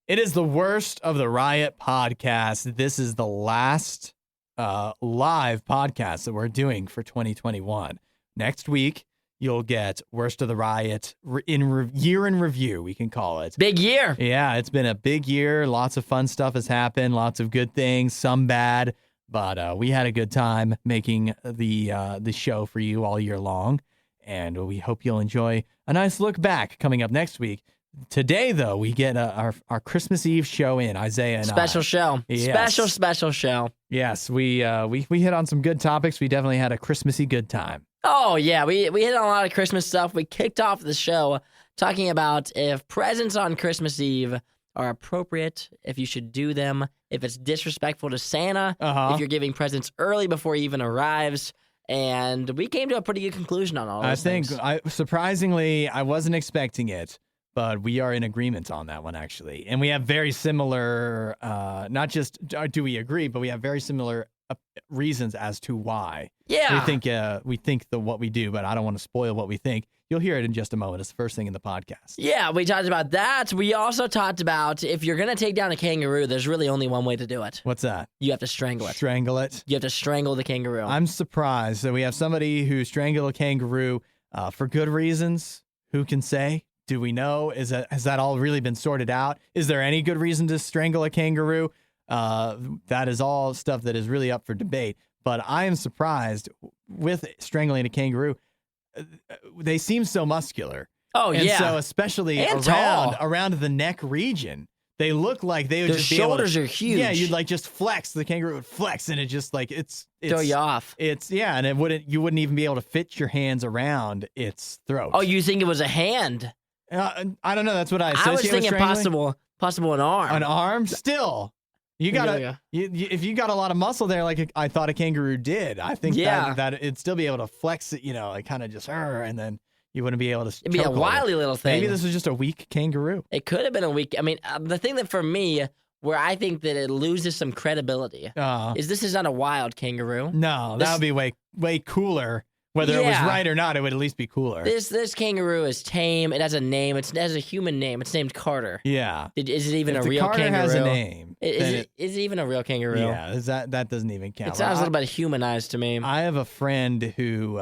It is the Worst of the Riot podcast. This is the last live podcast that we're doing for 2021. Next week, you'll get Worst of the Riot year in review, we can call it. Big year. Yeah, it's been a big year. Lots of fun stuff has happened. Lots of good things, some bad. But we had a good time making the show for you all year long. And we hope you'll enjoy a nice look back coming up next week. Today, though, we get our Christmas Eve show in, Isaiah and Special show. Yes. Special show. Yes, we hit on some good topics. We definitely had a Christmassy good time. Oh, yeah. We hit on a lot of Christmas stuff. We kicked off the show talking about if presents on Christmas Eve are appropriate, if you should do them, if it's disrespectful to Santa, if you're giving presents early before he even arrives. And we came to a pretty good conclusion on all those things. Surprisingly, I wasn't expecting it. But we are in agreement on that one, actually. And we have very similar, not just do we agree, but we have very similar reasons as to why. Yeah. We think what we do, but I don't want to spoil what we think. You'll hear it in just a moment. It's the first thing in the podcast. Yeah, we talked about that. We also talked about if you're going to take down a kangaroo, there's really only one way to do it. What's that? You have to strangle it. Strangle it? You have to strangle the kangaroo. I'm surprised that we have somebody who strangled a kangaroo for good reasons. Who can say? Do we know? Has that all really been sorted out? Is there any good reason to strangle a kangaroo? That is all stuff that is really up for debate. But I am surprised with strangling a kangaroo. They seem so muscular. Oh, and yeah. So especially around the neck region, they look like they would Their just be able to. shoulders are huge. Yeah, you'd like just flex. The kangaroo would flex, and it just like it's throw you off. And you wouldn't even be able to fit your hands around its throat. Oh, you think it was a hand? I don't know. That's what I associate I was thinking with possible an arm. An arm? Still. You gotta, if you got a lot of muscle there, like I thought a kangaroo did, I think that it'd still be able to flex it, like kind of just, and then you wouldn't be able to. It'd be a wily little thing. Maybe this was just a weak kangaroo. It could have been a weak. I mean, the thing that for me, where I think that it loses some credibility, is this is not a wild kangaroo. No, that would be way cooler. Whether it was right or not, it would at least be cooler. This kangaroo is tame. It has a name. It has a human name. It's named Carter. Yeah. Is it even if a real Carter kangaroo? has a name. Is it even a real kangaroo? Yeah, that doesn't even count. It sounds a little bit humanized to me. I have a friend who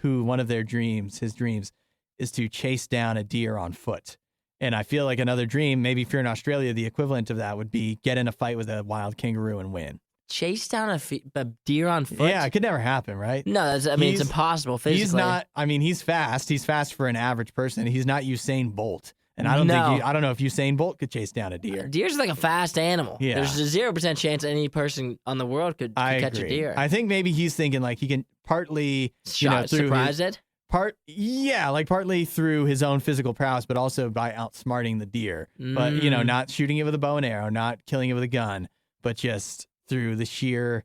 one of his dreams is to chase down a deer on foot. And I feel like another dream, maybe if you're in Australia, the equivalent of that would be get in a fight with a wild kangaroo and win. Chase down a deer on foot? Yeah, it could never happen, right? No, it's impossible physically. He's not. I mean, he's fast. He's fast for an average person. He's not Usain Bolt, and I don't know if Usain Bolt could chase down a deer. Deer's like a fast animal. Yeah. There's a 0% chance any person on the world could catch a deer. I think maybe he's thinking like he can partly surprise it. Partly through his own physical prowess, but also by outsmarting the deer. But not shooting it with a bow and arrow, not killing it with a gun, but just through his sheer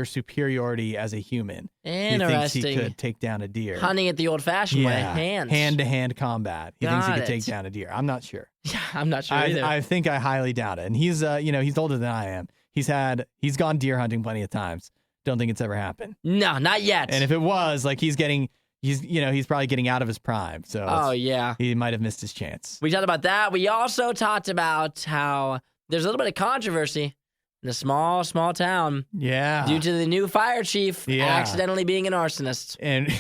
superiority as a human. Interesting. He thinks he could take down a deer. Hunting it the old-fashioned way, hand-to-hand combat. He thinks he could take down a deer. I'm not sure. Yeah, I'm not sure either. I think I highly doubt it. And he's he's older than I am. He's gone deer hunting plenty of times. Don't think it's ever happened. No, not yet. And if it was, like he's probably getting out of his prime. So he might have missed his chance. We talked about that. We also talked about how there's a little bit of controversy in a small town. Yeah. Due to the new fire chief accidentally being an arsonist. And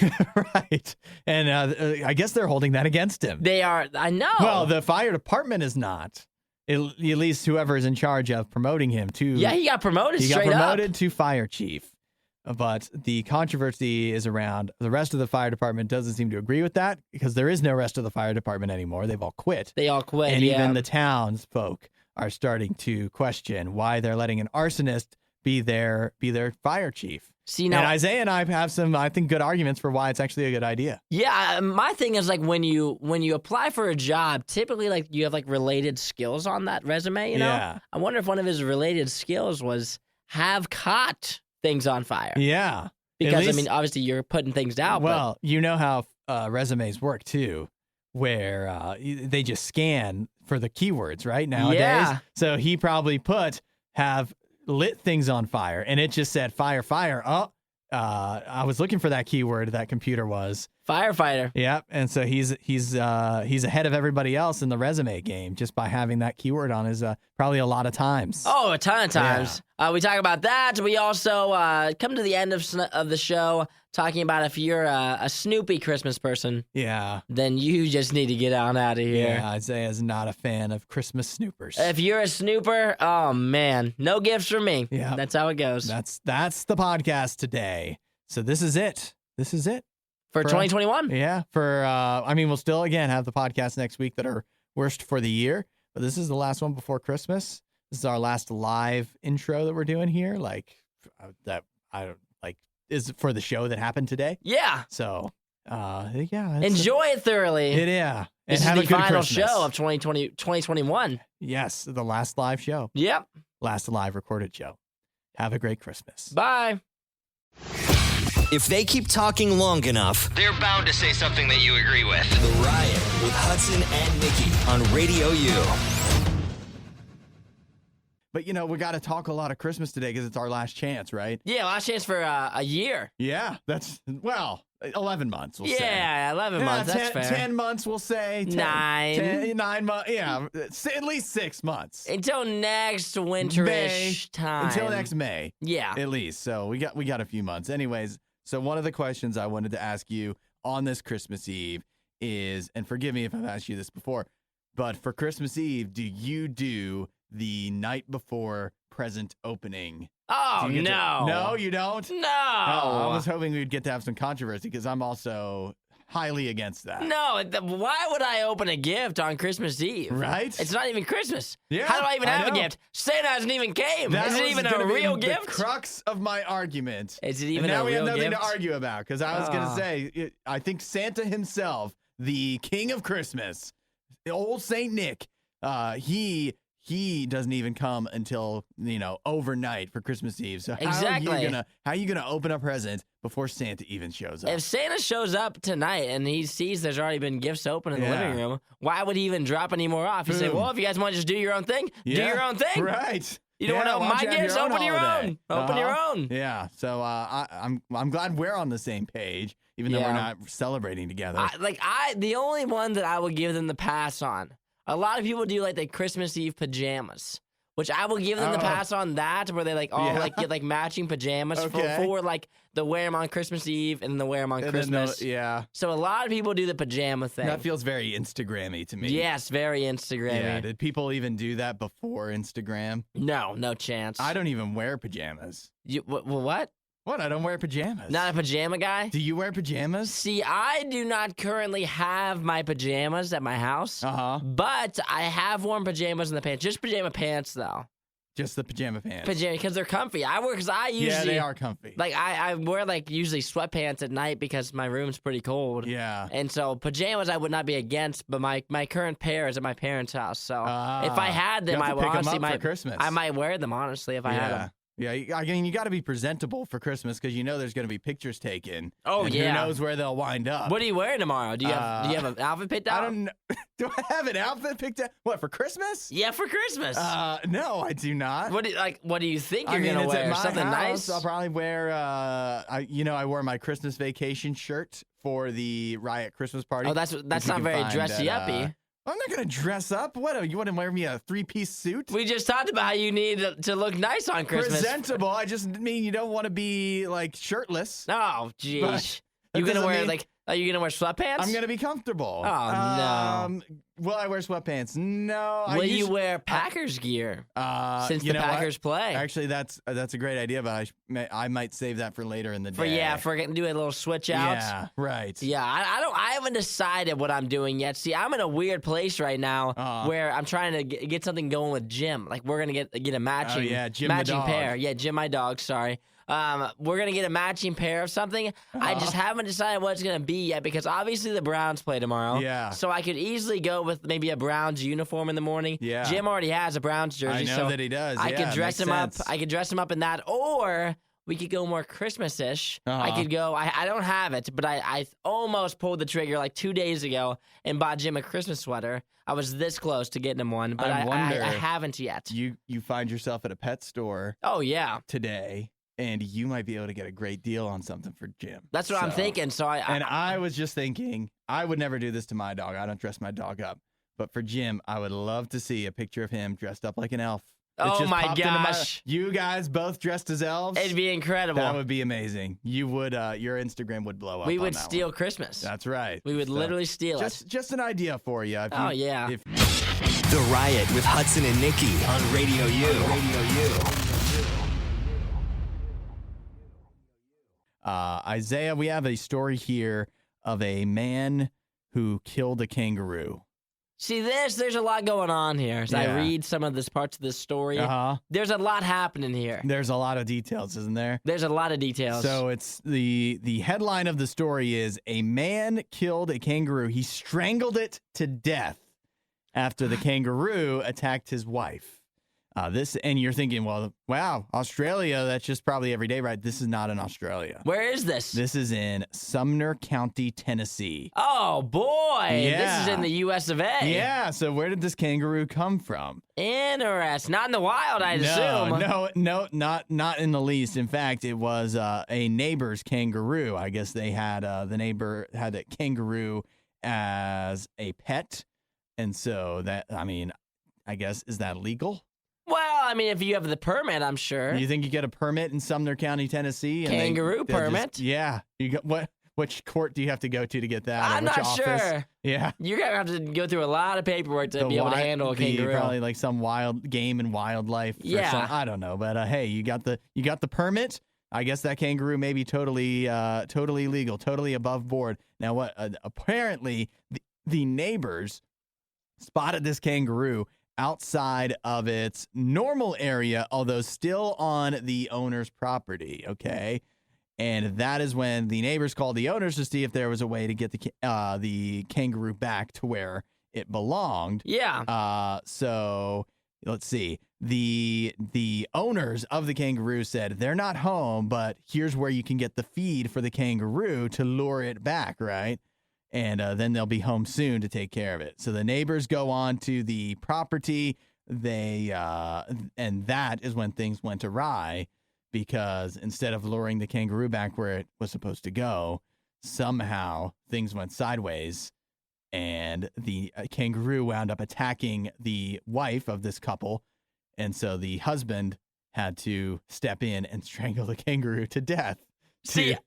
right. And I guess they're holding that against him. They are. I know. Well, the fire department is not. At least whoever is in charge of promoting him to. Yeah, he got promoted straight up. He got promoted to fire chief. But the controversy is around the rest of the fire department doesn't seem to agree with that because there is no rest of the fire department anymore. They've all quit. And even the townsfolk are starting to question why they're letting an arsonist be their fire chief. See, now, and Isaiah and I have some, I think, good arguments for why it's actually a good idea. Yeah, my thing is like when you apply for a job, typically like you have like related skills on that resume. You know, yeah. I wonder if one of his related skills was have caught things on fire. Yeah, because I mean, obviously you're putting things out. Well, you know how resumes work too, where they just scan for the keywords, right, nowadays. Yeah. So he probably have lit things on fire, and it just said fire. I was looking for that keyword. That computer was Firefighter. Yep, and so he's ahead of everybody else in the resume game just by having that keyword on his probably a lot of times. Oh, a ton of times. We talk about that. We also come to the end of the show talking about if you're a Snoopy Christmas person. Yeah. Then you just need to get on out of here. Yeah, Isaiah's not a fan of Christmas snoopers. If you're a snooper, oh man, no gifts from me. Yeah, that's how it goes. That's the podcast today. So this is it. For 2021. Yeah. We'll still again have the podcast next week that are worst for the year, but this is the last one before Christmas. This is our last live intro that we're doing here. Is for the show that happened today. Yeah. So, enjoy it thoroughly. Yeah. This and is have the a good final Christmas. show of 2021. Yes, the last live show. Yep. Last live recorded show. Have a great Christmas. Bye. If they keep talking long enough, they're bound to say something that you agree with. The Riot with Hudson and Nikki on RadioU. But, we got to talk a lot of Christmas today because it's our last chance, right? Yeah, last chance for a year. Yeah, 11 months, we'll say. Yeah, 11 months, that's fair. 10 months, we'll say. 9 months, yeah, at least 6 months. Until next winterish time. Until next May. Yeah. At least, so we got a few months. Anyways, so one of the questions I wanted to ask you on this Christmas Eve is, and forgive me if I've asked you this before, but for Christmas Eve, do you do the night before present opening? Oh, no. No, you don't? No. Oh, I was hoping we'd get to have some controversy because I'm also highly against that. No, why would I open a gift on Christmas Eve? Right? It's not even Christmas. Yeah, how do I even have a know. gift? Santa hasn't even came. That Is it was even gonna a be real the gift? crux of my argument. Is it even and now a we real have nothing gift? to argue about because I was going to say, I think Santa himself, the king of Christmas, the old Saint Nick, he doesn't even come until, overnight for Christmas Eve. So exactly. how are you gonna open a present before Santa even shows up? If Santa shows up tonight and he sees there's already been gifts open in the living room, why would he even drop any more off? He'd say, well, if you guys want to just do your own thing, do your own thing. Right. You don't want to open my gifts, open your own. Open your own. Yeah. So I'm glad we're on the same page, even though we're not celebrating together. The only one that I would give them the pass on. A lot of people do the Christmas Eve pajamas, which I will give them the pass on that, where they get matching pajamas for the wear them on Christmas Eve and the wear them on Christmas. So a lot of people do the pajama thing. That feels very Instagrammy to me. Yes, very Instagrammy. Yeah. Did people even do that before Instagram? No chance. I don't even wear pajamas. What? What? I don't wear pajamas. Not a pajama guy? Do you wear pajamas? See, I do not currently have my pajamas at my house. But I have worn pajamas in the pants. Just pajama pants, though. Just the pajama pants. Because they're comfy. Yeah, they are comfy. I wear usually sweatpants at night because my room's pretty cold. Yeah. And so pajamas I would not be against, but my current pair is at my parents' house. So if I had them, I would honestly I might wear them honestly if I had them. Yeah, I mean, you got to be presentable for Christmas because there's going to be pictures taken. Oh, and yeah. Who knows where they'll wind up? What are you wearing tomorrow? Do you have an outfit picked out? I don't know. Do I have an outfit picked out? What, for Christmas? Yeah, for Christmas. No, I do not. What do you think you're going to wear? At my Something house, nice? I'll probably wear. I wore my Christmas vacation shirt for the Riot Christmas party. Oh, that's not very dressy-uppy. I'm not going to dress up. What, you want to wear me a 3-piece suit? We just talked about how you need to look nice on Christmas. Presentable. I just mean you don't want to be, shirtless. Oh, jeez. Are you going to wear sweatpants? I'm going to be comfortable. Oh, no. Will I wear sweatpants? No. Will you wear Packers gear since the Packers play? Actually, that's a great idea, but I might save that for later in the day. For getting to do a little switch out. Yeah, right. Yeah, I haven't decided what I'm doing yet. See, I'm in a weird place right now where I'm trying to get something going with Jim. We're gonna get a matching Jim matching the dog. pair. Yeah, Jim my dog. Sorry. We're going to get a matching pair of something. I just haven't decided what it's going to be yet because obviously the Browns play tomorrow. Yeah. So I could easily go with maybe a Browns uniform in the morning. Yeah. Jim already has a Browns jersey. I know that he does. I could dress him sense. up. I could dress him up in that, or we could go more Christmas-ish. I could go, I don't have it, but I almost pulled the trigger 2 days ago and bought Jim a Christmas sweater. I was this close to getting him one, but I haven't yet. You find yourself at a pet store. Oh, yeah. Today. and you might be able to get a great deal on something for Jim. That's what I'm thinking. So I was just thinking, I would never do this to my dog. I don't dress my dog up. But for Jim, I would love to see a picture of him dressed up like an elf. Oh my gosh. You guys both dressed as elves? It'd be incredible. That would be amazing. You would, your Instagram would blow up. We would steal Christmas. That's right. We would literally steal it. Just an idea for you. Yeah. The Riot with Hudson and Nikki on RadioU. Isaiah, we have a story here of a man who killed a kangaroo. See there's a lot going on here. As I read some of this parts of this story, there's a lot happening here. There's a lot of details, isn't there? There's a lot of details. So it's the headline of the story is a man killed a kangaroo. He strangled it to death after the kangaroo attacked his wife. And you're thinking, well, wow, Australia, that's just probably every day, right? This is not in Australia. Where is this? This is in Sumner County, Tennessee. Oh, boy. Yeah. This is in the U.S. of A. Yeah, so where did this kangaroo come from? Interesting. Not in the wild, I'd assume. No, not in the least. In fact, it was a neighbor's kangaroo. I guess they had, the neighbor had a kangaroo as a pet. And so I guess, is that legal? Well, if you have the permit, I'm sure. You think you get a permit in Sumner County, Tennessee? Kangaroo permit? Yeah. You got which court do you have to go to get that? I'm not sure. Yeah. You're going to have to go through a lot of paperwork to be able to handle a kangaroo. Probably like some wild game and wildlife. Yeah. I don't know. But hey, you got the permit. I guess that kangaroo may be totally legal, totally above board. Now, apparently the neighbors spotted this kangaroo outside of its normal area, although still on the owner's property, okay? And that is when the neighbors called the owners to see if there was a way to get the kangaroo back to where it belonged. Yeah. So let's see. The owners of the kangaroo said they're not home, but here's where you can get the feed for the kangaroo to lure it back, right? And then they'll be home soon to take care of it. So the neighbors go on to the property. And that is when things went awry, because instead of luring the kangaroo back where it was supposed to go, somehow things went sideways, and the kangaroo wound up attacking the wife of this couple. And so the husband had to step in and strangle the kangaroo to death. See,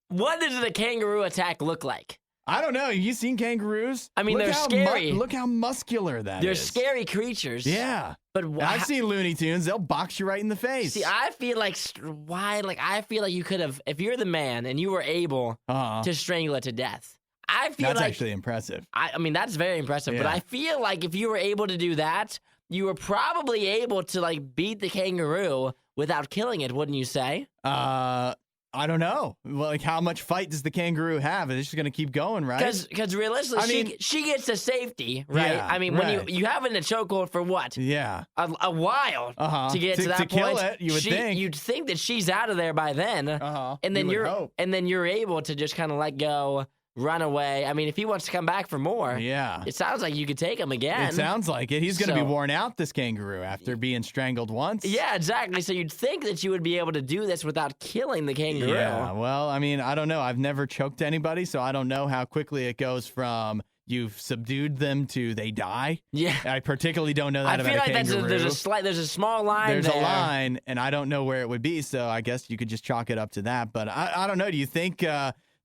what does a kangaroo attack look like? I don't know. Have you seen kangaroos? They're scary. Look how muscular that is. They're scary creatures. Yeah. But I've seen Looney Tunes. They'll box you right in the face. See, I feel like I feel like you could have, if you're the man and you were able to strangle it to death. That's actually impressive. That's very impressive. Yeah. But I feel like if you were able to do that, you were probably able to beat the kangaroo without killing it, wouldn't you say? I don't know. Like, how much fight does the kangaroo have? It's just going to keep going, right? Because realistically, she gets to safety, right? Yeah, when you have it in a chokehold for what? Yeah. A while to get to that point. Kill it, you would think. You'd think that she's out of there by then. And then you're able to just kind of let go, run away. If he wants to come back for more, it sounds like you could take him again. It sounds like it. He's going to be worn out, this kangaroo, after being strangled once. Yeah, exactly. So you'd think that you would be able to do this without killing the kangaroo. Yeah, well, I don't know. I've never choked anybody, so I don't know how quickly it goes from you've subdued them to they die. Yeah. I particularly don't know that about a kangaroo. I feel like there's a small line there. There's a line, and I don't know where it would be, so I guess you could just chalk it up to that. But I don't know. Do you think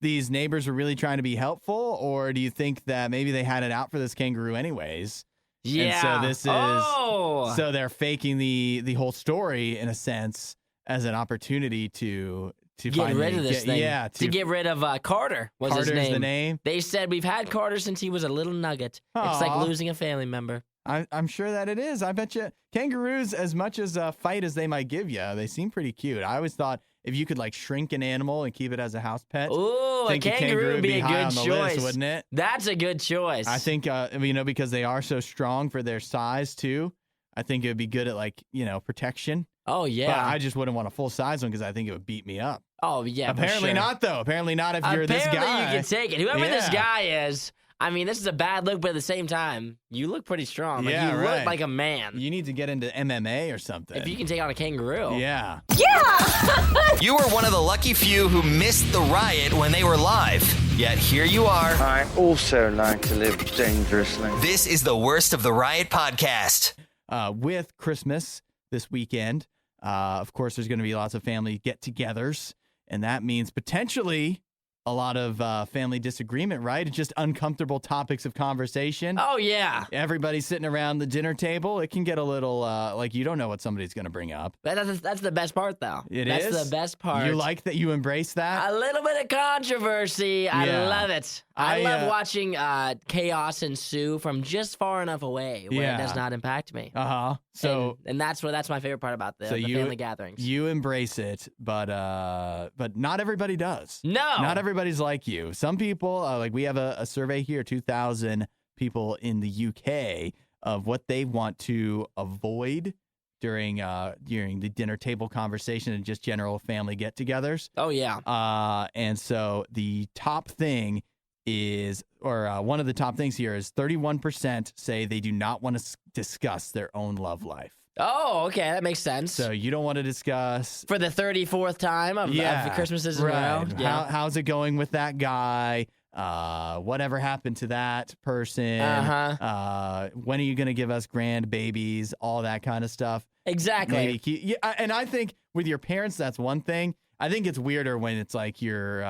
these neighbors were really trying to be helpful, or do you think that maybe they had it out for this kangaroo anyways? Yeah. And so this is so they're faking the whole story in a sense as an opportunity to get rid of this thing. Yeah, to get rid of Carter was Carter's his name. The name. They said we've had Carter since he was a little nugget. Aww. It's like losing a family member. I'm sure that it is. I bet you kangaroos, as much as a fight as they might give you, they seem pretty cute. I always thought if you could shrink an animal and keep it as a house pet, a kangaroo would be a good choice, list, wouldn't it? That's a good choice. I think because they are so strong for their size too. I think it would be good at protection. Oh yeah. But I just wouldn't want a full size one because I think it would beat me up. Oh yeah. Apparently not though. Apparently not if you're this guy. Apparently you can take it. Whoever this guy is, I mean, this is a bad look, but at the same time, you look pretty strong. Like, Yeah, you right. look like a man. You need to get into MMA or something. If you can take on a kangaroo. Yeah. You were one of the lucky few who missed the riot when they were live. Yet here you are. I also like to live dangerously. This is the Worst of the Riot podcast. With Christmas this weekend, of course, there's going to be lots of family get-togethers, and that means potentially a lot of family disagreement, right? It's just uncomfortable topics of conversation. Oh, yeah. Everybody's sitting around the dinner table. It can get a little, like, you don't know what somebody's going to bring up. That's the best part, though. That's the best part. You like that? You embrace that? A little bit of controversy. I Yeah. love it. I love watching chaos ensue from just far enough away where it does not impact me. Uh-huh. So and that's my favorite part about the family gatherings. You embrace it, but not everybody does. No. Not everybody's like you. Some people, like we have a survey here, 2,000 people in the UK of what they want to avoid during the dinner table conversation and just general family get-togethers. Oh, yeah. And so the top thing is, or one of the top things here is 31% say they do not want to discuss their own love life. Oh, okay. That makes sense. So you don't want to discuss For the 34th time of the Christmases in a row. Yeah. How's it going with that guy? Whatever happened to that person? When are you going to give us grandbabies? All that kind of stuff. Exactly. And I think with your parents, that's one thing. I think it's weirder when it's like your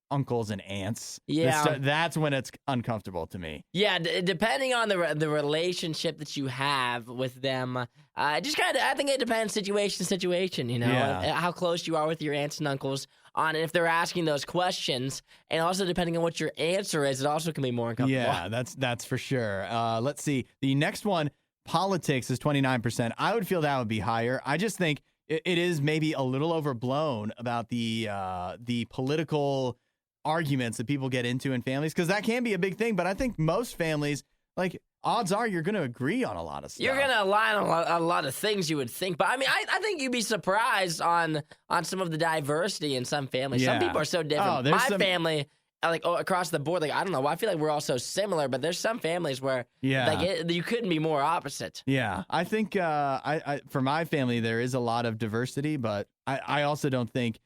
uncles and aunts. Yeah. That's when it's uncomfortable to me. Yeah, depending on the relationship that you have with them, I think it depends situation to situation, you know, how close you are with your aunts and uncles on if they're asking those questions, and also depending on what your answer is, it also can be more uncomfortable. Yeah, that's for sure. Let's see. The next one, politics, is 29%. I would feel that would be higher. I just think it is maybe a little overblown about the political arguments that people get into in families, because that can be a big thing. But I think most families, like, odds are you're going to agree on a lot of stuff. You're going to align on a lot of things, you would think. But I mean, I think you'd be surprised on some of the diversity in some families. Yeah. Some people are so different. Oh, My family, like across the board, like, I don't know. I feel like we're all so similar, but there's some families where like you couldn't be more opposite. Yeah, I think I for my family there is a lot of diversity, but I also don't think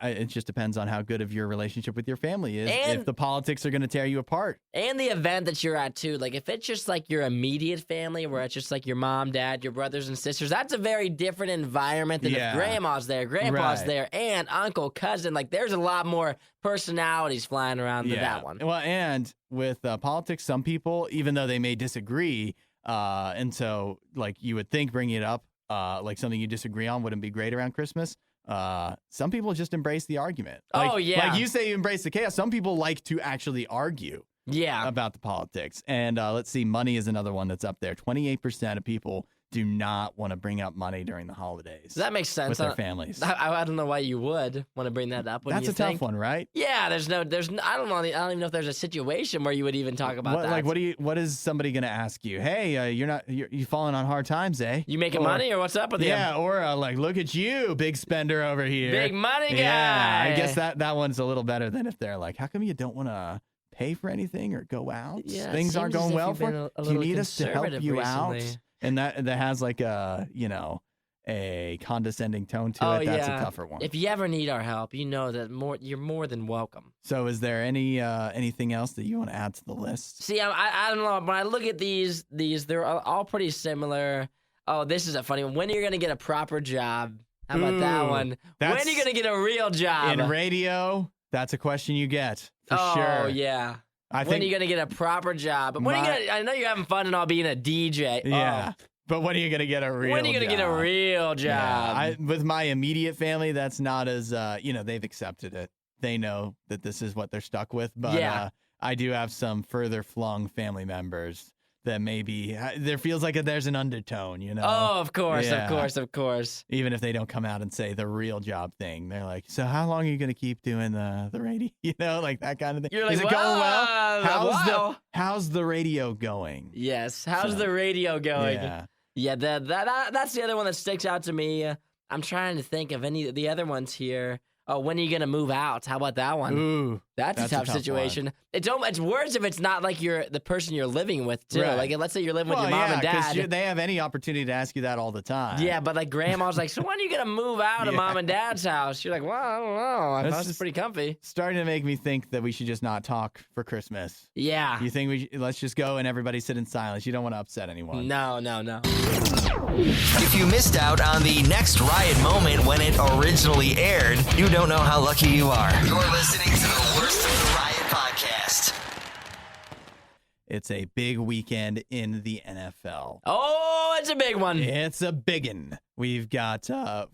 it just depends on how good of your relationship with your family is. And if the politics are going to tear you apart, and the event that you're at too. Like if it's just like your immediate family, where it's just like your mom, dad, your brothers and sisters, that's a very different environment than if grandma's there, grandpa's there, aunt, uncle, cousin. Like there's a lot more personalities flying around with that one. Well, and with politics, some people, even though they may disagree, and so like you would think bringing it up, like something you disagree on wouldn't be great around Christmas. Some people just embrace the argument. Like, like you say, you embrace the chaos. Some people like to actually argue about the politics. And let's see, money is another one that's up there. 28% of people do not want to bring up money during the holidays. That makes sense. With their families. I don't know why you would want to bring that up. That's a tough one, right? Yeah, I don't even know if there's a situation where you would even talk about that. Like, what is somebody going to ask you? Hey, you're falling on hard times, eh? You making money, or what's up with you? Yeah, or like, look at you, big spender over here. Big money guy. Yeah, I guess that one's a little better than if they're like, how come you don't want to pay for anything or go out? Yeah, things aren't going well for you. Do you need us to help you out? And that has like a condescending tone to it. That's a tougher one. If you ever need our help, you know that you're more than welcome. So is there anything else that you want to add to the list? See, I don't know. When I look at these they're all pretty similar. Oh, this is a funny one. When are you going to get a proper job? How about that one? When are you going to get a real job? In radio, that's a question you get, for sure. Oh, yeah. When are you going to get a proper job? I know you're having fun and all being a DJ. Yeah. But when are you going to get a real job? When are you going to get a real job? Yeah, with my immediate family, that's not as, they've accepted it. They know that this is what they're stuck with. But I do have some further flung family members that maybe there feels like there's an undertone, you know? Oh, of course, of course. Even if they don't come out and say the real job thing, they're like, so how long are you going to keep doing the radio? You know, like that kind of thing. You're like, is it going well? How's the radio going? Yes, how's the radio going? Yeah, that's the other one that sticks out to me. I'm trying to think of any of the other ones here. Oh, when are you going to move out? How about that one? Ooh, that's a tough situation. One. It's worse if it's not like you're the person you're living with too. Right. Like let's say you're living with your mom and dad. They have any opportunity to ask you that all the time. Yeah, but like grandma's like, so when are you gonna move out of mom and dad's house? You're like, well, I don't know. My house is pretty comfy. Starting to make me think that we should just not talk for Christmas. Yeah. You think let's just go and everybody sit in silence? You don't want to upset anyone. No. If you missed out on the next Riot moment when it originally aired, you don't know how lucky you are. You're listening to the Worst of the Riot podcast. It's a big weekend in the NFL. Oh, it's a big one. It's a biggin. We've got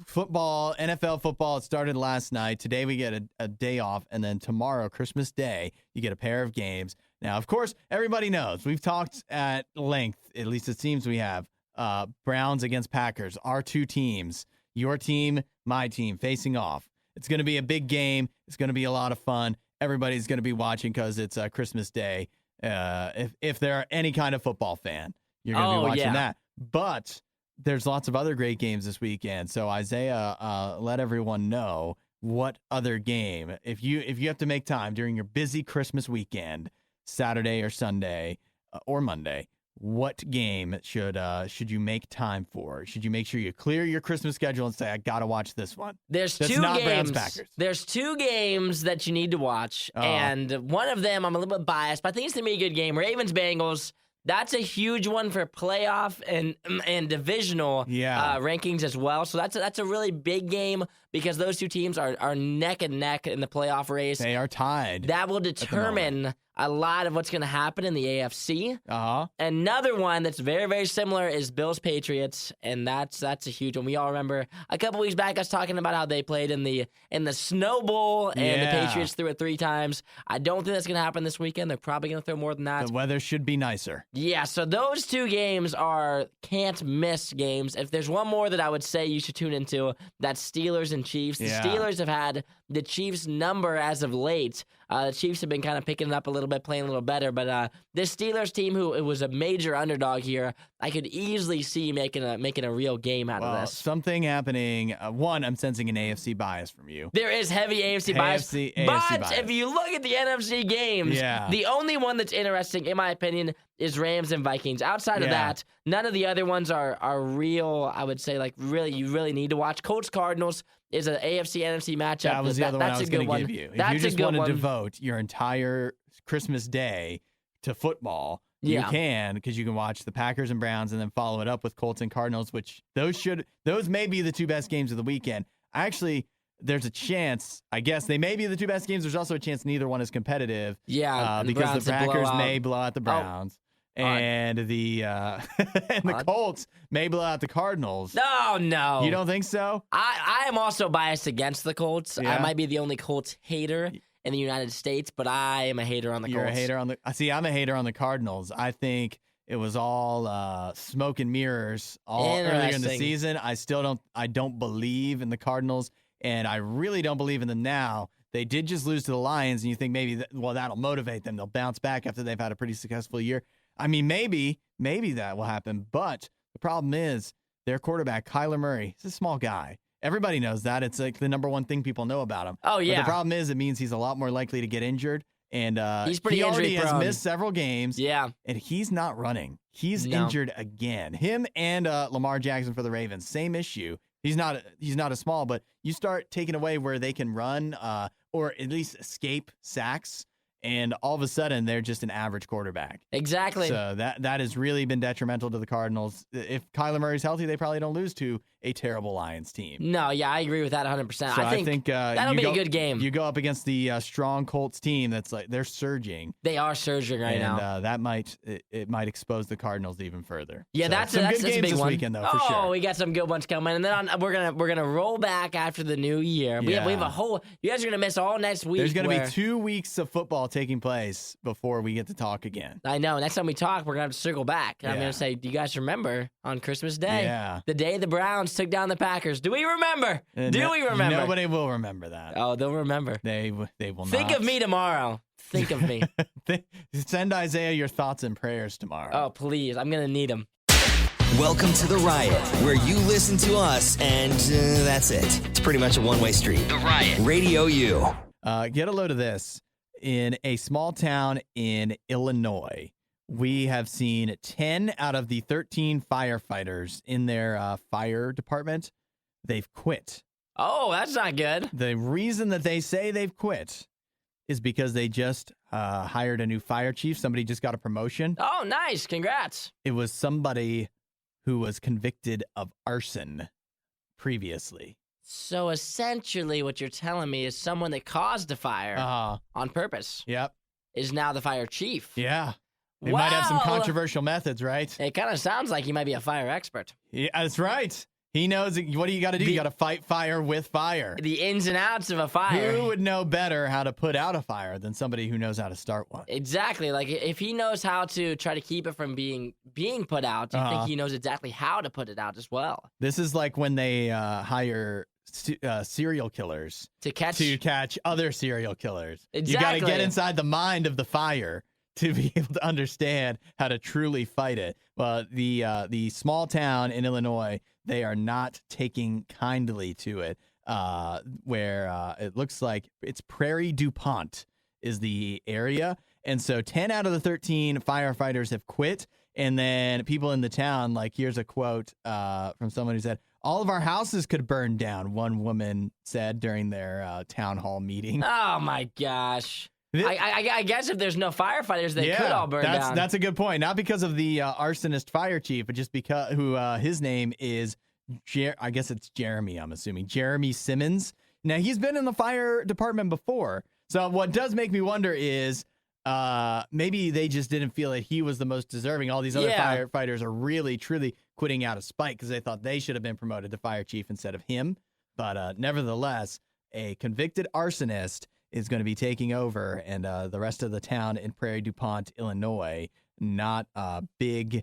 football, NFL football. It started last night. Today we get a day off, and then tomorrow, Christmas Day, you get a pair of games. Now, of course, everybody knows. We've talked at length, at least it seems we have, Browns against Packers, our two teams, your team, my team, facing off. It's going to be a big game. It's going to be a lot of fun. Everybody's going to be watching because it's Christmas Day. If they're any kind of football fan, you're going to be watching that. But there's lots of other great games this weekend. So Isaiah, let everyone know what other game, if you have to make time during your busy Christmas weekend, Saturday or Sunday or Monday, what game should you make time for? Should you make sure you clear your Christmas schedule and say, I got to watch this one? That's two not games. Packers. There's two games that you need to watch, and one of them I'm a little bit biased, but I think it's going to be a good game. Ravens-Bengals. That's a huge one for playoff and divisional rankings as well. So that's a really big game because those two teams are neck and neck in the playoff race. They are tied. That will determine a lot of what's going to happen in the AFC. Another one that's very, very similar is Bills-Patriots, and that's a huge one. We all remember a couple weeks back us talking about how they played in the Snow Bowl, and the Patriots threw it 3 times. I don't think that's going to happen this weekend. They're probably going to throw more than that. The weather should be nicer. Yeah, so those two games are can't-miss games. If there's one more that I would say you should tune into, that's Steelers and Chiefs. The Steelers have had the Chiefs' number as of late. The Chiefs have been kind of picking it up a little bit, playing a little better. But this Steelers team, who it was a major underdog here, I could easily see making a real game out of this. Something happening. One, I'm sensing an AFC bias from you. There is heavy AFC bias. But if you look at the NFC games, the only one that's interesting, in my opinion, is Rams and Vikings. Outside of that, none of the other ones are real, I would say, like you really need to watch. Colts-Cardinals is an AFC-NFC matchup. That was the other one I was going to give you. If you just want to devote your entire Christmas day to football, you can, because you can watch the Packers and Browns and then follow it up with Colts and Cardinals, which those may be the two best games of the weekend. Actually, there's a chance, I guess, they may be the two best games. There's also a chance neither one is competitive. Because the Packers may blow out the Browns. And the Colts may blow out the Cardinals. No. You don't think so? I am also biased against the Colts. I might be the only Colts hater in the United States, but I am a hater on the Colts. You're a hater on I'm a hater on the Cardinals. I think it was all smoke and mirrors earlier in the season. I don't believe in the Cardinals, and I really don't believe in them now. They did just lose to the Lions, and you think maybe that'll motivate them. They'll bounce back after they've had a pretty successful year. I mean, maybe that will happen, but the problem is their quarterback, Kyler Murray, he's a small guy. Everybody knows that. It's like the number one thing people know about him. Oh, yeah. But the problem is it means he's a lot more likely to get injured, and he's pretty he already injury-prone. has missed several games. Yeah. And he's not running. He's injured again. Him and Lamar Jackson for the Ravens, same issue. He's not a small, but you start taking away where they can run or at least escape sacks, and all of a sudden they're just an average quarterback. Exactly. So that has really been detrimental to the Cardinals. If Kyler Murray's healthy, they probably don't lose to a terrible Lions team. No, I agree with that 100%. So I think that'll be a good game. You go up against the strong Colts team that's like they're surging. They are surging right now. And that might expose the Cardinals even further. Yeah, so that's some a good games big this one. weekend though, for sure. Oh, we got some good ones coming, and then we're gonna roll back after the new year. We have a whole. You guys are gonna miss all next week. There's gonna be 2 weeks of football taking place before we get to talk again. I know. Next time we talk, we're gonna have to circle back. I'm gonna say, do you guys remember on Christmas Day, the day the Browns took down the Packers? Do we remember? Do we remember? Nobody will remember that. Oh, they'll remember. They will not. Think of me tomorrow. Think of me. Send Isaiah your thoughts and prayers tomorrow. Oh, please. I'm going to need them. Welcome to The Riot, where you listen to us and that's it. It's pretty much a one-way street. The Riot. RadioU. Get a load of this. in a small town in Illinois, we have seen 10 out of the 13 firefighters in their fire department. They've quit. Oh, that's not good. The reason that they say they've quit is because they just hired a new fire chief. Somebody just got a promotion. Oh, nice. Congrats. It was somebody who was convicted of arson previously. So essentially what you're telling me is someone that caused a fire on purpose Yep. is now the fire chief. Yeah. They might have some Wow. controversial methods, right? It kind of sounds like he might be a fire expert. Yeah, that's right. He knows what do you got to do? You got to fight fire with fire. The ins and outs of a fire. Who would know better how to put out a fire than somebody who knows how to start one? Exactly. Like if he knows how to try to keep it from being put out, you think he knows exactly how to put it out as well. This is like when they hire serial killers To catch other serial killers. You got Exactly. to get inside the mind of the fire to be able to understand how to truly fight it. Well, the small town in Illinois, they are not taking kindly to it, where it looks like it's Prairie DuPont is the area. And so 10 out of the 13 firefighters have quit. And then people in the town, like, here's a quote from someone who said, "All of our houses could burn down," one woman said during their town hall meeting. Oh, my gosh. I guess if there's no firefighters, they could all burn down. That's a good point. Not because of the arsonist fire chief, but just because his name is, I guess it's Jeremy, I'm assuming. Jeremy Simmons. Now, he's been in the fire department before. So what does make me wonder is maybe they just didn't feel that he was the most deserving. All these other firefighters are really, truly quitting out of spite because they thought they should have been promoted to fire chief instead of him. But nevertheless, a convicted arsonist is going to be taking over, and the rest of the town in Prairie DuPont, Illinois, not a big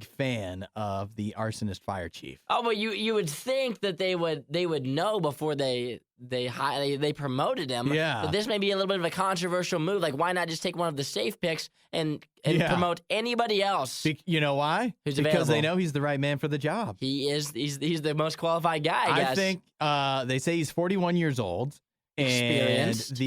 fan of the arsonist fire chief. Oh, but you would think that they would know before they promoted him. Yeah. But this may be a little bit of a controversial move. Like, why not just take one of the safe picks and promote anybody else? You know why? Who's because available? they know he's the right man for the job. He's the most qualified guy, I guess. I think they say he's 41 years old. Experienced. And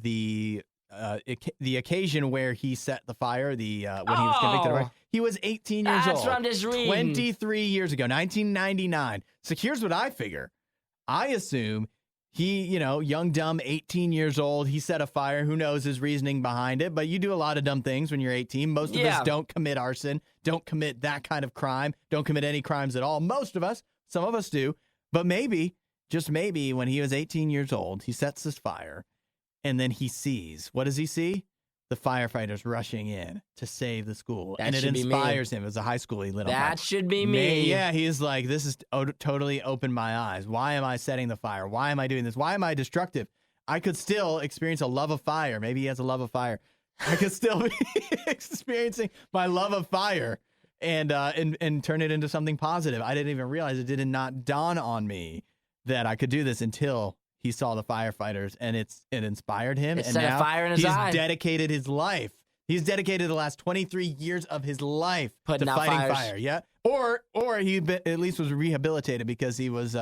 the occasion where he set the fire, when he was convicted, right? He was 18 years old. That's what I'm just reading. 23 years ago, 1999. So here's what I figure. I assume he, young, dumb, 18 years old, he set a fire. Who knows his reasoning behind it? But you do a lot of dumb things when you're 18. Most of us don't commit arson, don't commit that kind of crime, don't commit any crimes at all. Most of us, some of us do. But maybe, just maybe, when he was 18 years old, he sets this fire, and then he sees, what does he see? The firefighters rushing in to save the school. That and it should be me. inspires him. It was a high school he lit on fire. That should be me. Yeah, he's like, this has totally opened my eyes. Why am I setting the fire? Why am I doing this? Why am I destructive? I could still experience a love of fire. Maybe he has a love of fire. I could still be experiencing my love of fire and turn it into something positive. I didn't even realize it did not dawn on me that I could do this until he saw the firefighters, and it inspired him. It and set a now fire in his eye. He's dedicated his life. He's dedicated the last 23 years of his life Putting to out fighting fires. fire. Yeah, or he at least was rehabilitated because he was,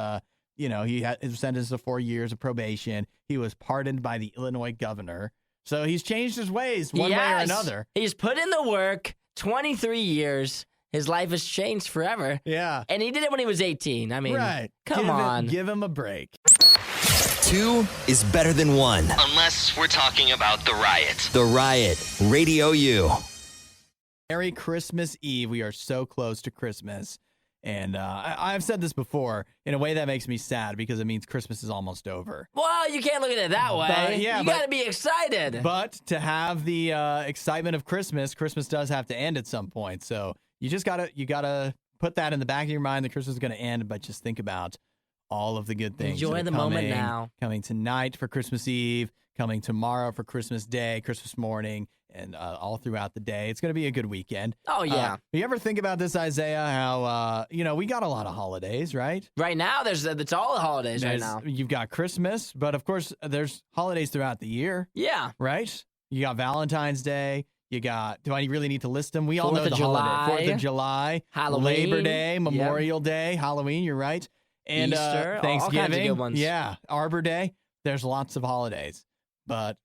he had his sentence of 4 years of probation. He was pardoned by the Illinois governor, so he's changed his ways one way or another. He's put in the work. 23 years. His life has changed forever. Yeah, And he did it when he was 18. I mean, right. come on. Give him a break. 2 is better than 1. Unless we're talking about The Riot. The Riot, RadioU. Merry Christmas Eve. We are so close to Christmas. And I've said this before, in a way that makes me sad because it means Christmas is almost over. Well, you can't look at it that way. You got to be excited. But to have the excitement of Christmas does have to end at some point. So you just gotta put that in the back of your mind that Christmas is going to end, but just think about all of the good things. Enjoy that are the moment coming, now. Coming tonight for Christmas Eve, coming tomorrow for Christmas Day, Christmas morning, and all throughout the day. It's going to be a good weekend. Oh, yeah. You ever think about this, Isaiah, how, we got a lot of holidays, right? Right now, it's all the holidays right now. You've got Christmas, but of course, there's holidays throughout the year, Yeah. right? You got Valentine's Day. You got, do I really need to list them? We all know 4th of the July. holiday. 4th of July. Halloween. Labor Day, Memorial Day, Halloween, you're right. And Easter, all Thanksgiving. kinds of good ones. Yeah. Arbor Day. There's lots of holidays. but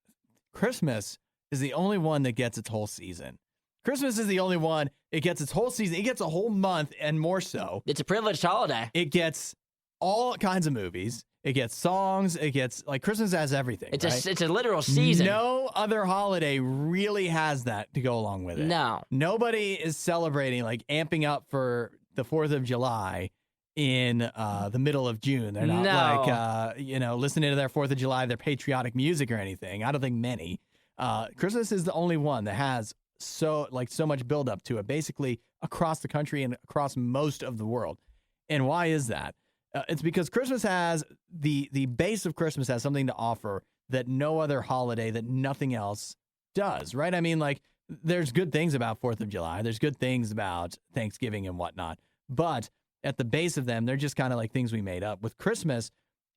Christmas is the only one that gets its whole season. Christmas is the only one, it gets its whole season. It gets a whole month and more so. It's a privileged holiday. It gets all kinds of movies. It gets songs. It gets, like, Christmas has everything. It's a literal season. No other holiday really has that to go along with it. No. Nobody is celebrating, like, amping up for the 4th of July in the middle of June. They're not listening to their 4th of July, their patriotic music or anything. I don't think many. Christmas is the only one that has so much buildup to it, basically across the country and across most of the world. And why is that? It's because Christmas has the base of Christmas has something to offer that no other holiday, that nothing else does, right? I mean, like, there's good things about 4th of July. There's good things about Thanksgiving and whatnot. But at the base of them, they're just kind of like things we made up. With Christmas,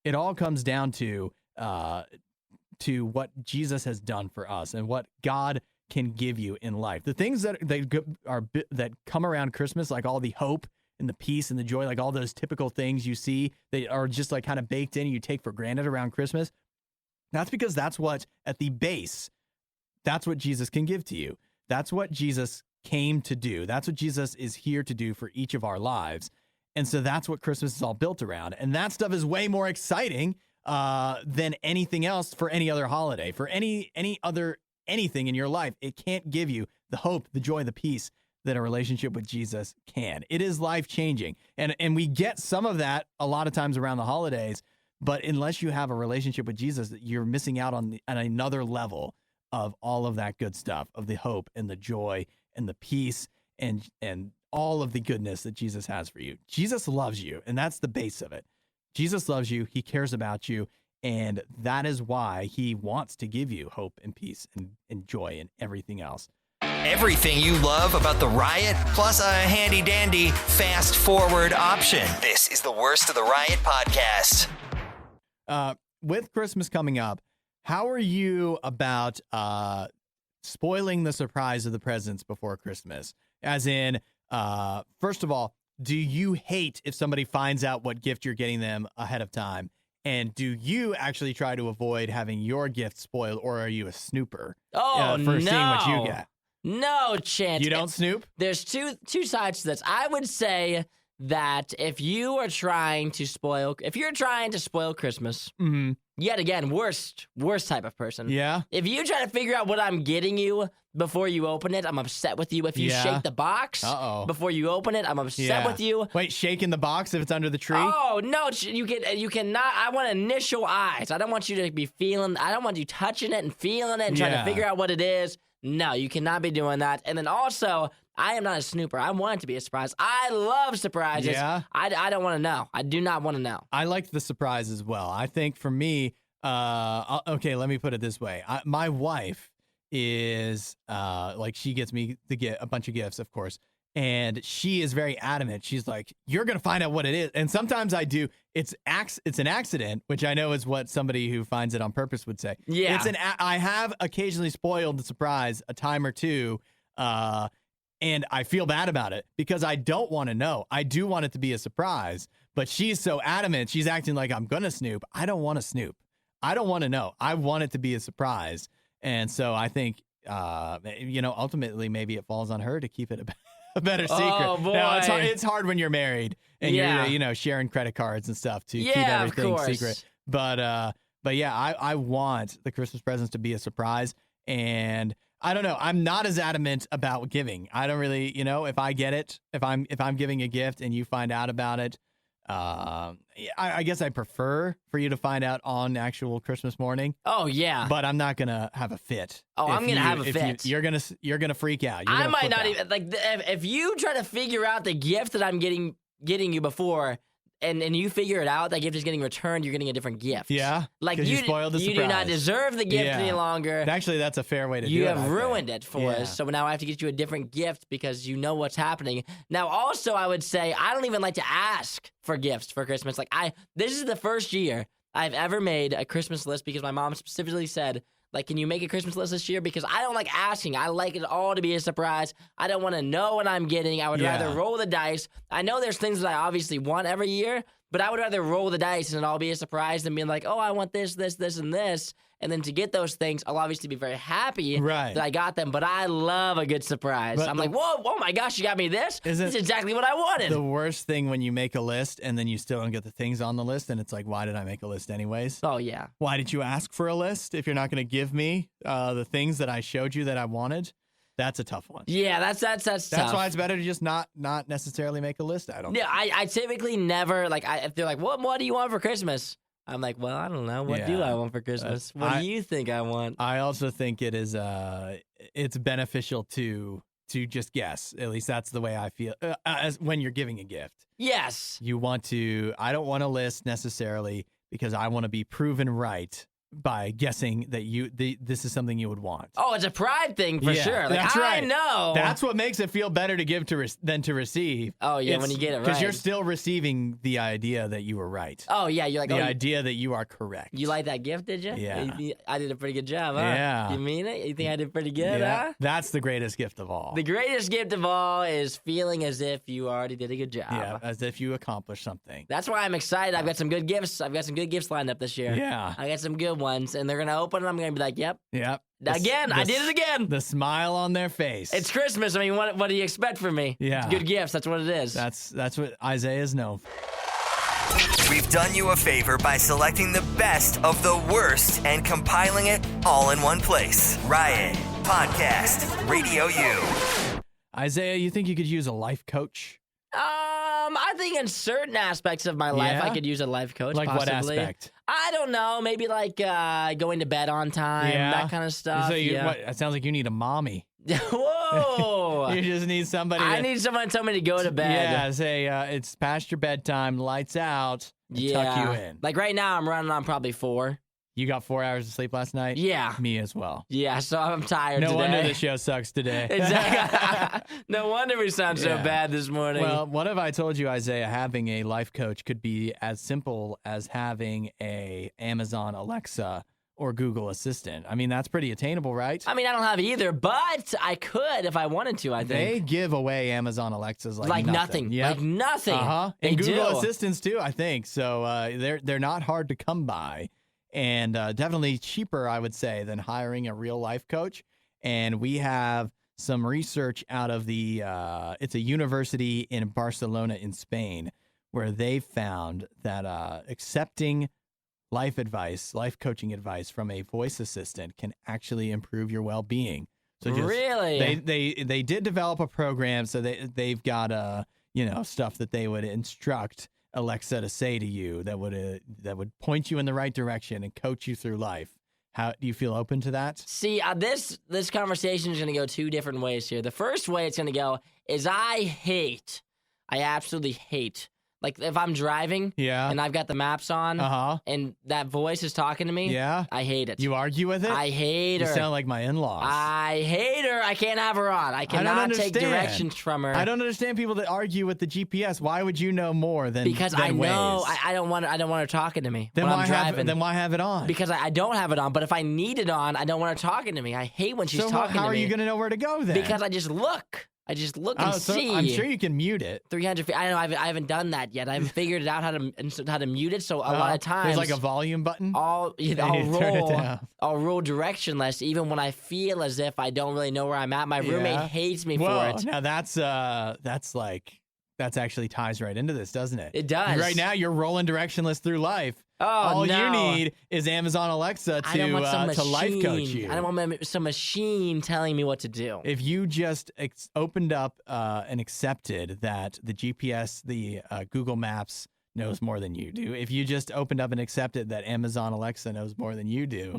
it all comes down to what Jesus has done for us and what God can give you in life. The things that come around Christmas, like all the hope and the peace and the joy, like all those typical things you see, they are just like kind of baked in and you take for granted around Christmas. That's because that's what, at the base, that's what Jesus can give to you. That's what Jesus came to do. That's what Jesus is here to do for each of our lives. And so that's what Christmas is all built around. And that stuff is way more exciting than anything else for any other holiday, for any other anything in your life. It can't give you the hope, the joy, the peace that a relationship with Jesus can. It is life-changing. And we get some of that a lot of times around the holidays, but unless you have a relationship with Jesus, you're missing out on another level of all of that good stuff, of the hope and the joy and the peace and all of the goodness that Jesus has for you. Jesus loves you, and that's the base of it. Jesus loves you. He cares about you. And that is why he wants to give you hope and peace and joy and everything else. Everything you love about the Riot, plus a handy-dandy fast-forward option. This is the Worst of the Riot podcast. With Christmas coming up, how are you about spoiling the surprise of the presents before Christmas? As in, first of all, do you hate if somebody finds out what gift you're getting them ahead of time? And do you actually try to avoid having your gift spoiled, or are you a snooper for seeing what you get? No chance. You don't snoop? There's two sides to this. I would say that if you're trying to spoil Christmas, yet again, worst type of person. Yeah. If you try to figure out what I'm getting you before you open it, I'm upset with you. If you shake the box before you open it, I'm upset with you. Wait, shaking the box if it's under the tree? Oh, no, you cannot. I want initial eyes. I don't want you to be feeling, I don't want you touching it and feeling it and trying to figure out what it is. No, you cannot be doing that. And then also, I am not a snooper. I want it to be a surprise. I love surprises. Yeah. I don't want to know. I do not want to know. I like the surprise as well. I think for me, okay, let me put it this way. My wife is, she gets me to get a bunch of gifts, of course. And she is very adamant. She's like, you're going to find out what it is. And sometimes I do. It's an accident, which I know is what somebody who finds it on purpose would say. Yeah. I have occasionally spoiled the surprise a time or two. And I feel bad about it because I don't want to know. I do want it to be a surprise. But she's so adamant. She's acting like I'm going to snoop. I don't want to snoop. I don't want to know. I want it to be a surprise. And so I think, ultimately maybe it falls on her to keep it a better secret. Oh, boy. Now, it's hard when you're married and you're, sharing credit cards and stuff to keep everything secret. But yeah, I want the Christmas presents to be a surprise. And I don't know. I'm not as adamant about giving. I don't really, if I get it, if I'm giving a gift and you find out about it, I guess I prefer for you to find out on actual Christmas morning. Oh yeah. But I'm not gonna have a fit. Oh, I'm gonna have a fit. You're gonna freak out. I might not even if you try to figure out the gift that I'm getting you before. And you figure it out, that gift is getting returned, you're getting a different gift. Yeah. Like you spoiled the surprise. You do not deserve the gift any longer. Actually, that's a fair way to do it. You have ruined it for us. So now I have to get you a different gift because you know what's happening. Now, also, I would say I don't even like to ask for gifts for Christmas. This is the first year I've ever made a Christmas list because my mom specifically said, can you make a Christmas list this year? Because I don't like asking. I like it all to be a surprise. I don't want to know what I'm getting. I would rather roll the dice. I know there's things that I obviously want every year, But I would rather roll the dice and it all be a surprise than being like, oh, I want this, this, this, and this. And then to get those things, I'll obviously be very happy that I got them. But I love a good surprise. But I'm like, whoa, oh my gosh, you got me this? This is exactly what I wanted. The worst thing when you make a list and then you still don't get the things on the list, and it's like, why did I make a list anyways? Oh, yeah. Why did you ask for a list if you're not going to give me the things that I showed you that I wanted? That's a tough one. Yeah, that's tough. That's why it's better to just not necessarily make a list. I don't know. Yeah, I typically never, like, if they're like, what do you want for Christmas? I'm like, well, I don't know. What do I want for Christmas? What do you think I want? I also think it is it's beneficial to just guess. At least that's the way I feel as when you're giving a gift. Yes. You want to, I don't want a list necessarily because I want to be proven right by guessing that this is something you would want. Oh, it's a pride thing for sure. Like, that's right. I know. That's what makes it feel better to give than to receive. Oh, yeah, when you get it right. Because you're still receiving the idea that you were right. Oh, yeah. You're like, the idea that you are correct. You like that gift, did you? Yeah. I did a pretty good job, huh? Yeah. You mean it? You think I did pretty good, huh? That's the greatest gift of all. The greatest gift of all is feeling as if you already did a good job. Yeah, as if you accomplished something. That's why I'm excited. I've got some good gifts. I've got some good gifts lined up this year. Yeah. I got some good ones, and they're going to open it. I'm going to be like, yep. Yep. Again, I did it again. The smile on their face. It's Christmas. I mean, what do you expect from me? Yeah. It's good gifts. That's what it is. That's what Isaiah's known for. We've done you a favor by selecting the best of the worst and compiling it all in one place. Riot Podcast RadioU. Isaiah, you think you could use a life coach? I think in certain aspects of my life, I could use a life coach. Like possibly. what aspect? I don't know. Maybe like going to bed on time, that kind of stuff. So it sounds like you need a mommy. Whoa! You just need somebody. I need someone to tell me to go to bed. Yeah, say it's past your bedtime, lights out, and tuck you in. Like right now, I'm running on probably 4. You got 4 hours of sleep last night? Yeah. Me as well. Yeah, so I'm tired today. No wonder the show sucks today. Exactly. No wonder we sound so bad this morning. Well, what if I told you, Isaiah, having a life coach could be as simple as having a Amazon Alexa or Google Assistant? I mean, that's pretty attainable, right? I mean, I don't have either, but I could if I wanted to, I think. They give away Amazon Alexas like nothing. Yep. Like nothing. Uh-huh. They And Google do. Assistants too, I think. So they're not hard to come by. And definitely cheaper, I would say, than hiring a real life coach. And we have some research out of it's a university in Barcelona in Spain, where they found that accepting life coaching advice from a voice assistant can actually improve your well-being. So really? They did develop a program, so they've got stuff that they would instruct Alexa to say to you that would point you in the right direction and coach you through life. How do you feel open to that? See, this conversation is going to go 2 different ways here. The first way it's going to go is I absolutely hate. Like if I'm driving and I've got the maps on and that voice is talking to me, I hate it. You argue with it? I hate her. You sound like my in-laws. I hate her. I can't have her on. I cannot take directions from her. I don't understand people that argue with the GPS. Why would you know more than Because than I know Waze? I don't want her talking to me Then when why I'm driving. then why have it on? Because I don't have it on, but if I need it on, I don't want her talking to me. I hate when she's talking to me. How are you going to know where to go then? Because I just look. and see. I'm sure you can mute it. 300 feet. I don't know. I haven't done that yet. I haven't figured it out how to mute it. So a lot of times there's like a volume button. I'll roll directionless, even when I feel as if I don't really know where I'm at. My roommate hates me for it. Now that's actually ties right into this, doesn't it? It does. Right now, you're rolling directionless through life. All you need is Amazon Alexa to life coach you. I don't want some machine telling me what to do. If you just opened up and accepted that the GPS, the Google Maps knows more than you do, if you just opened up and accepted that Amazon Alexa knows more than you do,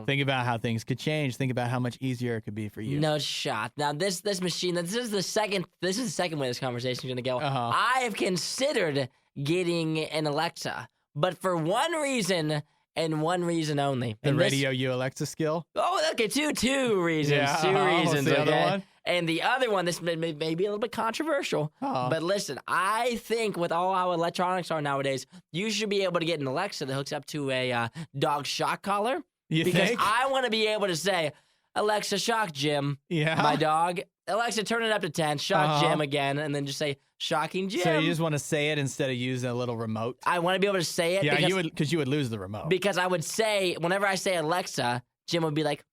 think about how things could change. Think about how much easier it could be for you. No shot. Now this machine. This is the second way this conversation is going to go. I have considered getting an Alexa. But for one reason and one reason only. The RadioU Alexa skill? Oh, okay, two reasons. Yeah, two reasons. The okay? other one? And the other one, this may be a little bit controversial. But listen, I think with all how electronics are nowadays, you should be able to get an Alexa that hooks up to a dog shock collar. You because think? I want to be able to say, Alexa, shock Jim, my dog. Alexa, turn it up to 10. Shock Jim again, and then just say, shocking Jim. So you just want to say it instead of using a little remote? I want to be able to say it. Yeah, because you would lose the remote. Because I would say, whenever I say Alexa, Jim would be like,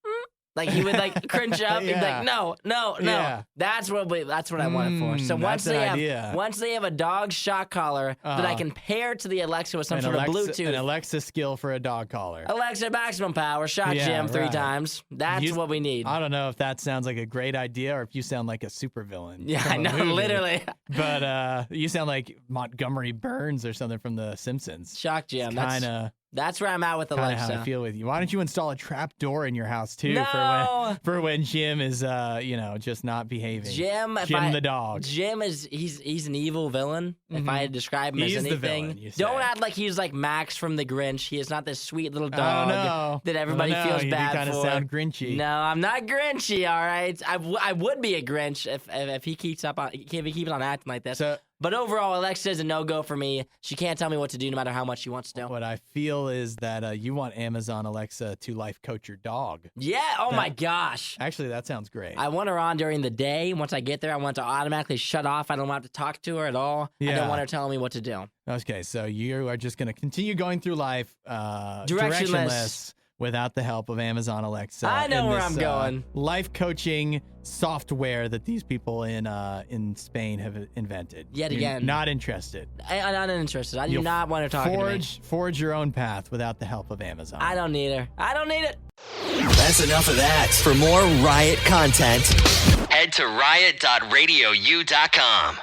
like he would like cringe up. He'd be like, no. Yeah. That's what I want it for. So once they have a dog shock collar that I can pair to the Alexa with some sort of Bluetooth. An Alexa skill for a dog collar. Alexa maximum power, shock Jim 3 times. That's what we need. I don't know if that sounds like a great idea or if you sound like a supervillain. Yeah, I know, literally. But you sound like Montgomery Burns or something from The Simpsons. Shock Jim. Kind That's where I'm at with Alexa. Kind of how I feel with you. Why don't you install a trap door in your house too for when Jim is just not behaving? Jim the dog. Jim he's an evil villain. If I had to describe him as anything, the villain, you say. Don't act like he's like Max from The Grinch. He is not this sweet little dog that everybody feels bad for. You kind of sound Grinchy. No, I'm not Grinchy. All right, I would be a Grinch if he keeps on acting like this. But overall, Alexa is a no-go for me. She can't tell me what to do no matter how much she wants to. What I feel is that you want Amazon Alexa to life coach your dog. Yeah, my gosh. Actually, that sounds great. I want her on during the day. Once I get there, I want to automatically shut off. I don't want to talk to her at all. Yeah. I don't want her telling me what to do. Okay, so you are just going to continue going through life directionless. Without the help of Amazon Alexa. I know where I'm going. Life coaching software that these people in Spain have invented. Yet again. Not interested. I'm not interested. I do not want to talk to me. Forge your own path without the help of Amazon. I don't need her. I don't need it. That's enough of that. For more Riot content, head to riot.radiou.com.